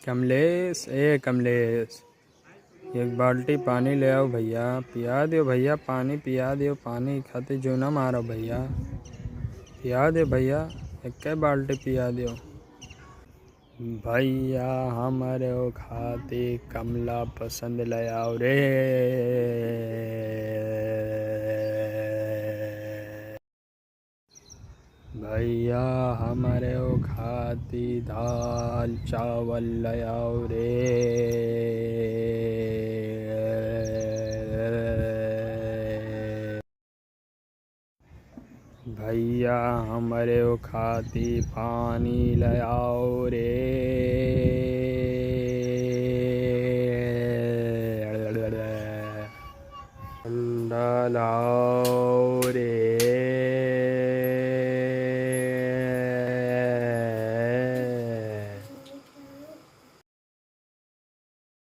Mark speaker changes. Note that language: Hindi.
Speaker 1: कमलेश, ए कमलेश, एक बाल्टी पानी ले आओ भैया। पिया दो भैया, पानी पिया दो। पानी खातिर जो ना मारो भैया, पिया दो भैया, एक बाल्टी पिया दो भैया। हमारे खातिर कमला पसंद ले आओ रे। भैया हमारे खातिर दाल चावल ले आओ रे। भैया हमारे खातिर पानी ले आओ रे।